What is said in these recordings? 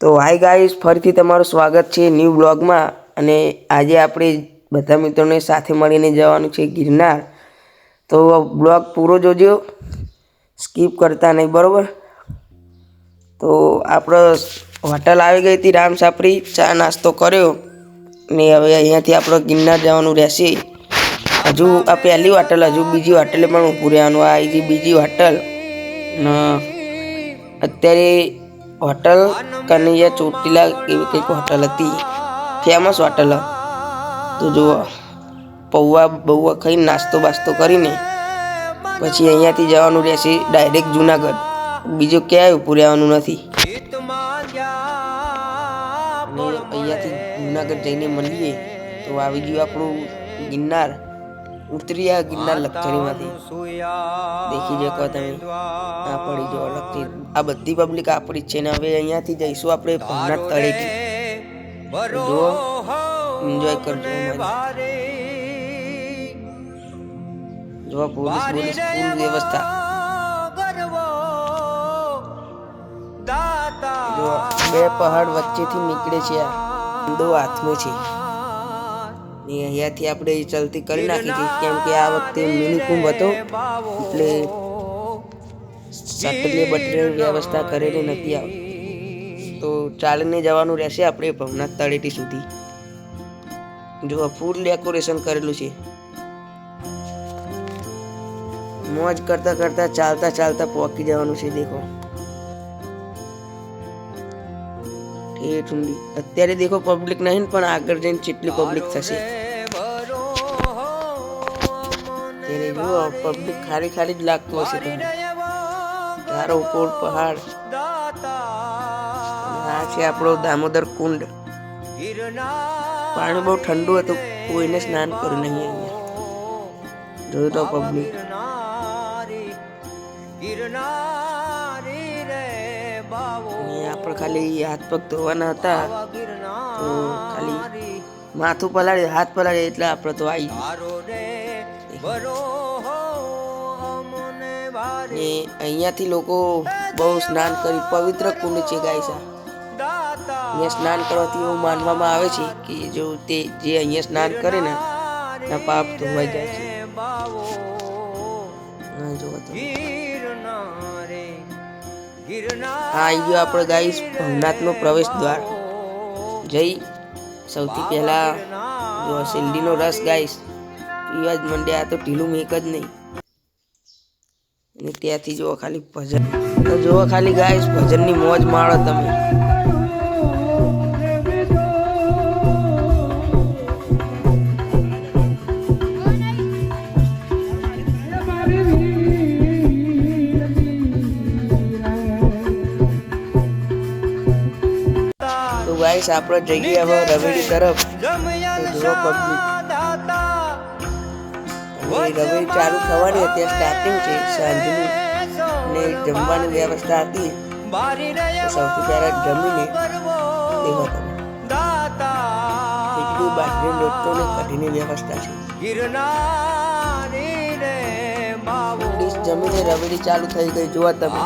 તો hi guys, ફરીથી તમારું સ્વાગત છે ન્યૂ બ્લોગમાં। અને આજે આપણે બધા મિત્રોને સાથે મળીને જવાનું છે ગિરનાર। તો બ્લોગ પૂરો જોજો, સ્કીપ કરતા નહીં, બરાબર? તો આપણે હોટલ આવી ગઈ હતી રામ સાપરી, ચા નાસ્તો કર્યો ને હવે અહીંયાથી આપણે ગિરનાર જવાનું રહેશે। હજુ આ પહેલી હોટલ, હજુ બીજી હોટલે પણ ઊભું રહેવાનું। આ આવી બીજી હોટલ ને અત્યારે હોટલ કનૈયા ચોટીલા એવી કંઈક હોટલ હતી, ફેમસ હોટલ। તો જુઓ, પૌવા બૌવા ખાઈને નાસ્તો બાસ્તો કરીને પછી અહીંયાથી જવાનું રહેશે ડાયરેક્ટ જુનાગઢ। બીજું ક્યાંય ઊભું રહેવાનું નથી। અને અહીંયાથી જુનાગઢ જઈને મળીએ તો આવી ગયું આપણું ગિરનાર। ઉતરી આ ગિરનાર લક્ષણીમાંથી દેખી શકો તમે। આ પડી જો લક્ષી, આ બધી પબ્લિક આપણી જ છે ને। હવે અહીંયાથી જઈશું આપણે ભવનાથ તળેટી। જુઓ, એન્જોય કરજો। જો પોલીસ ફૂલ વ્યવસ્થા। જો બે પહાડ વચ્ચેથી નીકળે છે, આ દો હાથમાં છે ને અહીંયાથી આપણે ચલતી કરી નાખી હતી, કેમ કે આ વખતે મિની કુંભ હતો એટલે સટલે બટલે વ્યવસ્થા કરેલી નથી આવતી। તો ચાલીને જવાનું રહેશે આપણે ભવનાથ તળેટી સુધી। જો ફૂલ ડેકોરેશન કરેલું છે। મોજ કરતા કરતા ચાલતા ચાલતા પહોંચી જવાનું છે। દેખો ઠંડી અત્યારે દેખો પબ્લિક નહીં, પણ આગળ જઈને કેટલી પબ્લિક થશે। ત્યારે જુઓ, પબ્લિક ખાલી ખાલી જ લાગતું હશે તમને। તારો ઉપર પહાડ, આ છે આપણો દામોદર કુંડ। પાણી બહુ ઠંડુ હતું, કોઈને સ્નાન કર્યું નહીં અહીંયા। જોયું તો પબ્લિક। આપણે ખાલી હાથ પગ ધોવાના હતા, તો ખાલી માથું પલાળે, હાથ પલાળે એટલે આપણે તો આવી ને અહીંયાથી લોકો બહુ સ્નાન કરી, પવિત્ર કુંડ છે ગાઈસ। અહીંયા સ્નાન કરવાથી એવું માનવામાં આવે છે કે જો તે જે અહીંયા સ્નાન કરે ને એના પાપ ધોવાઈ જાય છે। આ આવી ગયો આપણે ગાઈસ ભવનાથનો પ્રવેશ દ્વાર। જઈ સૌથી પહેલા જો શેરડીનો રસ ગાઈસ પીવા જ મંડ્યા। તો ઢીલું મેક જ નહીં। અને ત્યાંથી જુઓ ખાલી ભજન, તો જુઓ ખાલી ગાઈસ ભજનની મોજ માણો તમે। તો ગાઈસ આપણે જઈએ હવે રવેડી તરફ। તો જુઓ પબ્લિક, રવેડી ચાલુ થવાની અત્યારે સ્ટાર્ટિંગ છે સાંજની, અને જમવાની વ્યવસ્થા હતી। સૌથી પહેલા જમીને દેખો તમે કેટલી બાજરી લોટો ને કઢીની વ્યવસ્થા છે। જમીને રવેડી ચાલુ થઈ ગઈ, જોવા તમે।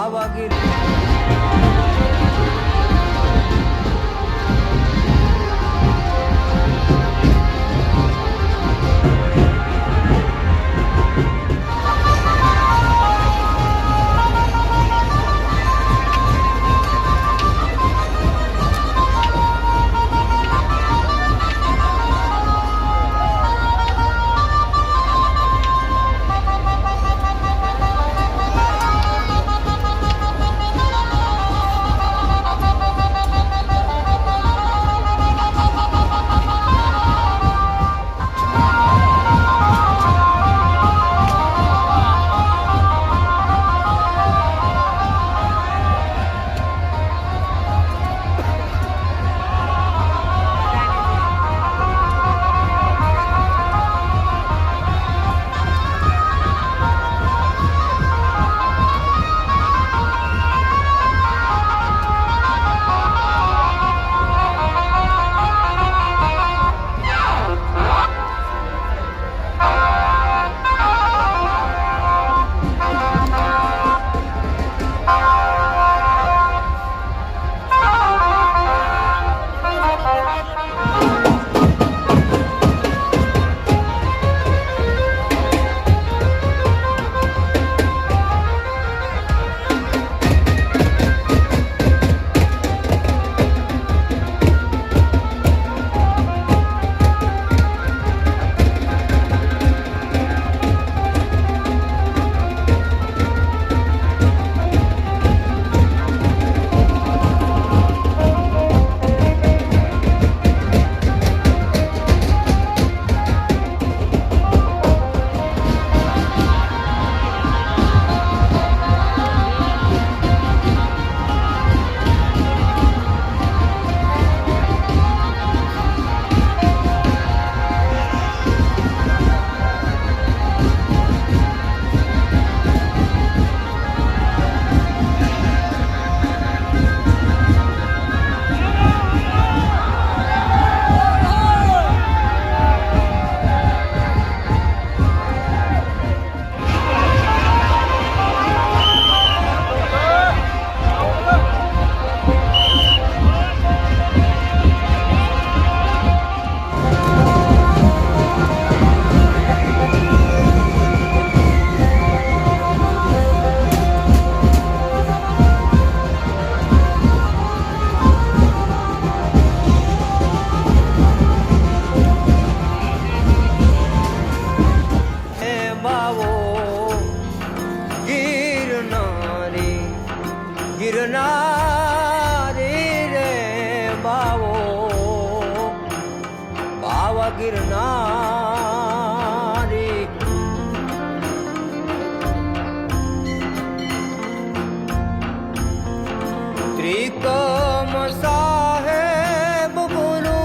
સાહેબ ગુરુ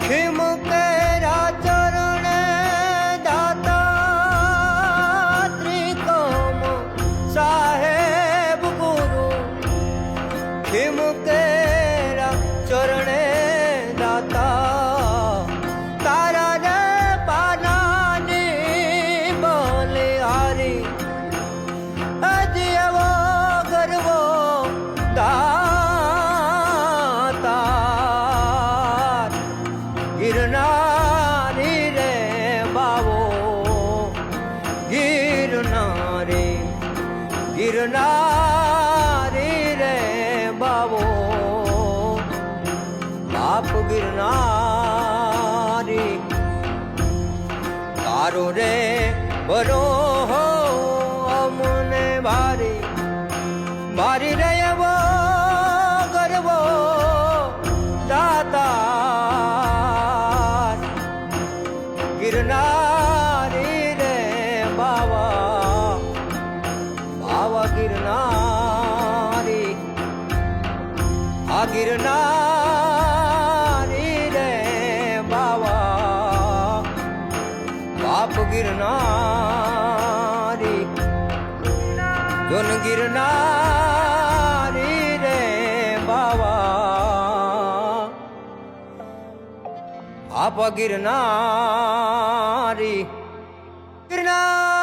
ખીમ કેરા ચરણે દાતા ત્રિકમ સાહેબ ગુરુ ખીમ કેરા ચરણે દાતા તારા રે પાનાની બલિહારી અજયવો ગરવો દાતા ગિરનારી રે બાવો ગિરનારી ગિરનારી રે બાવો બાપ ગિરનારી તારો રે બરો હો અમને ભારી ભારી રે એવો ગરવો દાતા ગિરનારી રે બાવા બાવા ગિરનારી આ ગિરનારી રે બાવા બાપ ગિરનારી જોન ગિરનારી રે બાવા આપ ગિરનારી ગિરનાર